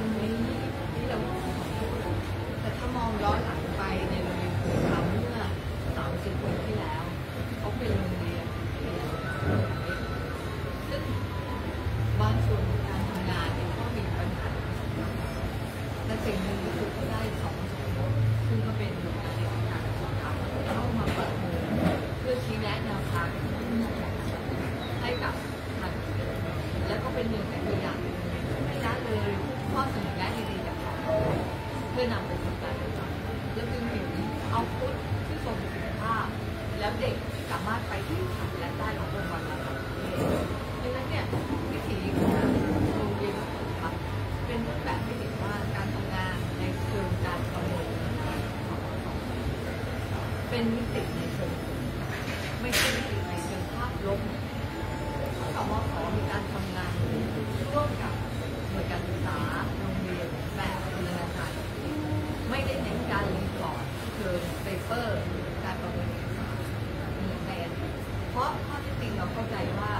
รงนี้ที่เราแต่ถ้ามองย้อนหลังไปในโรงเรียนครูทำเมื่อ30 ปีที่แล้วเขาเป็นโรงเรียนซึ่งบางส่วนของการทำงานก็มีปัญหาแต่สิ่งหนึ่งคือเขาได้2 ซึ่งก็เป็นหน่วยงานในการศึกษาเข้ามาเปิดเผยเพื่อชี้แนะแนวทางให้กับทางแล้วก็เป็นหนึ่งในตัวอย่างไม่ได้เลยข้อเสนอแนะดีๆจากเขาเพื่อนำไปสู่การปฏิบัติแล้วจึงเห็นเอาพุทธที่ทรงประสิทธิภาพแล้วเด็กสามารถไปที่ขับและได้รับรางวัลระดับประเทศดังนั้นเนี่ยวิถีของโรงเรียนเป็นรูปแบบที่เห็นว่าการทำงานในเชิงการประเมินเป็นมิติในเชิงไม่ใช่มิติในเชิงภาพลบสมขมีการทำงานร่วมกับหน่วยการศึกษาโรงเรียนแบบบูรณาการไม่ได้เน้นการรีพอร์ตเชิงเปเปอร์การประเมินเอกสารเหมือนในอดีตเพราะข้อที่จริงเราเข้าใจว่า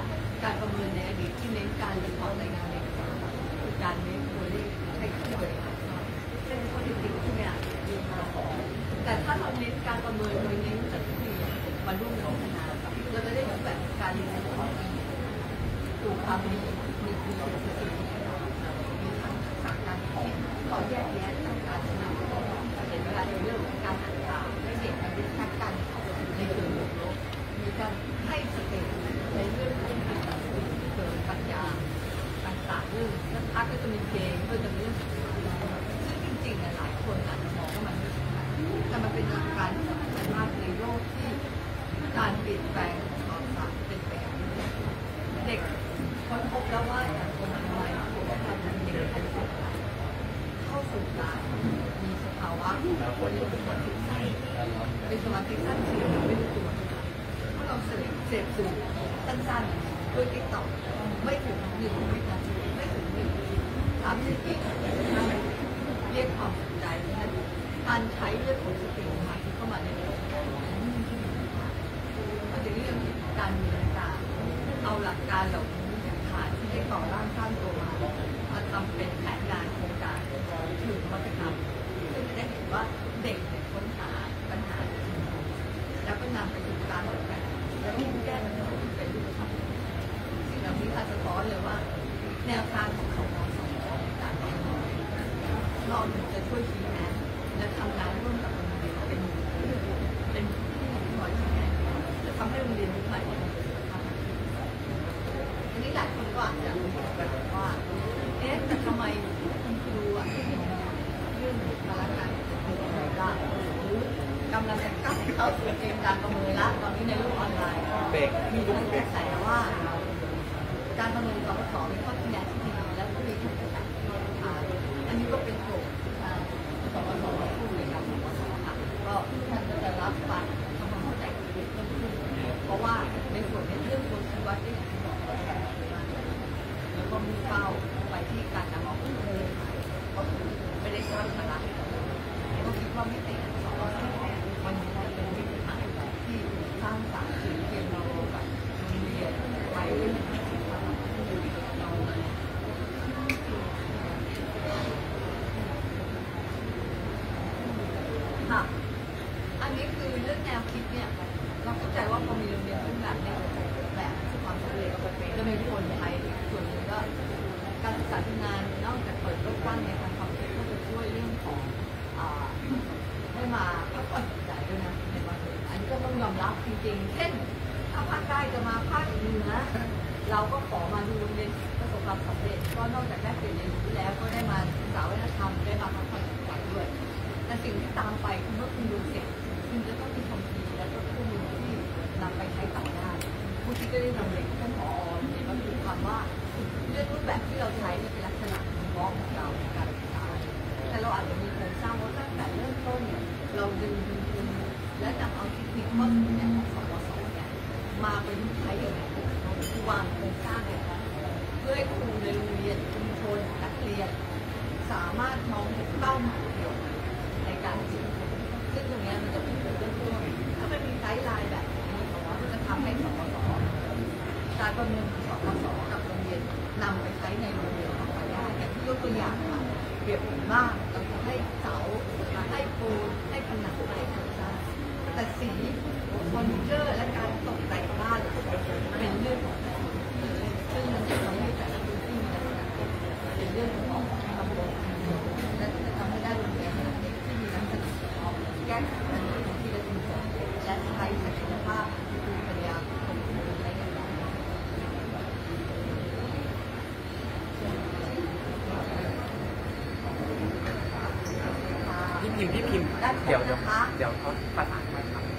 การประเมินในอดีตที่เน้นการรีพอร์ตรายงานเอกสารคือการเน้นตัวเลขให้ผู้บริหารซึ่งข้อที่จริงที่เนี่ยมีมาของแต่ถ้าเราเน้นการประเมินโดยเน้นจากที่มาร่วมพัฒนาเราจะได้รูปแบบการเรียนรู้ถูกความมีสิ่งมีทั้งทักษะการคิดต่อแยกแยะทางการนำเห็นเวลาในเรื่องของการอ่านข่าวให้เด็กมันเป็นทักษะในเชิงโลกมีการให้สเต็ปในเรื่องของการเชิงปัญญาต่างๆเรื่องนักพักก็จะมีเพลงก็จะมีเรื่องซึ่งจริงๆหลายคนอาจจะมองว่ามันไม่ใช่แต่มันเป็นหลักการที่สำคัญมากในโลกที่การเปลี่ยนแปลงข่าวสารเป็นไปอย่างนี้เด็กค้นพบแล้วว่าอย่างคนทำไมผู้ปกครองเด็กเข้าสู่การมีสภาวะคนที่เป็นสมาธิสั้นเสียไม่รู้ตัวเพราะเราเสพสื่อสั้นๆด้วยติ๊กต็อกไม่ถึง1 วินาทีไม่ถึง30 วิเรียกความสนใจนั้นการใช้เรื่องของสติสมาธิเข้ามาในโลกมันจะเรื่องการมีนาฬิกาเอาหลักการเหล่านี้ฐานที่ได้ต่อร่างสร้างตัวมาทำเป็นแผนงานโครงการถึงวัฒนธรรมซึ่งจะได้เห็นว่าเด็กค้นหาปัญหาแล้วก็นำไปสู่การออกแบบและมุ่งแก้ปัญหาที่เป็นรูปธรรมสิ่งเหล่านี้สะท้อนเลยว่าแนวทางของสมศในการเรียนนอกจากจะช่วยชี้แนะและทำงานร่วมกับโรงเรียนเป็นที่คอยชี้แนะจะทำให้โรงเรียนใหม่มีประสิทธิภาพทีนี้หลายคนก็อาจจะแบบว่าแต่ทำไมคุณครูเรื่องพลังงานเป็นอะไรบ้างหรือกำลังจะเข้าสู่เกณฑ์การประเมินละตอนนี้ในโลกออนไลน์มีกระแสว่าการประเมินสมศมีข้อที่แนะที่ดีแล้วก็มีข้อจำกัดอันนี้ก็เป็นโจทย์สมศผู้บริหารสมศค่ะก็ท่านก็จะรับฟังทำความเข้าใจกับเด็กเพิ่มขึ้นเพราะว่าในส่วนในเรื่องตัวชีวัดที่ผมบอกก็แทนแล้วก็มีเป้าไปที่การนำออกเพิ่มก็คือไม่ได้สร้างภาระก็คิดว่ามิติสมศวันนี้จะเป็นมิติใหม่ที่สร้างสรรค์สิ่งเรียนรู้กับโรงเรียนไปเรื่อยค่ะอันนี้คือเรื่องแนวคิดเนี่ยเราเข้าใจว่าพอมีโรงเรียนขึ้นแบบนี้แบบความสำเร็จจะมีคนไทยส่วนหนึ่งก็การศึกษาทำงานนอกจากเปิดโลกกว้างในทางความคิดก็จะช่วยเรื่องของให้มาพักผ่อนจิตใจด้วยนะในบางส่วนอันนี้ก็ต้องยอมรับจริงๆเช่นถ้าภาคใต้จะมาภาคเหนือเราก็ขอมาดูโรงเรียนประสบความสำเร็จก็นอกจากได้เปลี่ยนเรียนรู้แล้วก็ได้มาศึกษาวัฒนธรรมได้มาพักผ่อนจิตใจด้วยแต่สิ่งที่ตามไปคือเมื่อคุณดูเสร็จคุณจะต้องมีคำพีและก็ข้อมูลที่นำไปใช้ต่อได้ผู้ที่ก็ได้นำเด็กท่านผอเนี่ยก็คือความว่าเรื่องรูปแบบที่เราใช้เป็นลักษณะเฉพาะของเราในการศึกษาแต่เราอาจจะมีโครงสร้างว่าตั้งแต่เริ่มต้นเนี่ยเราดึงและนำเอาเทคนิคข้อมูลเนี่ยของสมศเนี่ยมาประยุกต์ใช้อย่างไรวางโครงสร้างเนี่ยเพื่อให้ครูในโรงเรียนชุมชนนักเรียนสามารถมองเห็นเป้าหมายเดียวในการศึกษาซึ่งตรงนี้มันจะเป็นเรื่องทั่วถ้ามันมีไกด์ไลน์แบบนี้ผมว่ามันจะทำให้สมศการประเมินของสมศกับโรงเรียนนำไปใช้ในโรงเรียนต่อไปได้อย่างที่ยกตัวอย่างค่ะ เปรียบเหมือนบ้านเราจะให้เสาให้ปูนให้ผนังอะไรก็ได้แต่สีเฟอร์นิเจอร์และการตกแต่งบ้านเป็นเรื่องของซึ่งมันจะทำให้แต่ละพื้นที่เป็นเรื่องของตำบลและจะทำให้ได้โรงเรียนที่มีลักษณะเฉพาะแก้ไขปัญหาที่ละชุมชนและใช้ศักยภาพภูมิปัญญาของคนในกันได้พี่พิมพ์เดี๋ยวเขาประสานมาครับ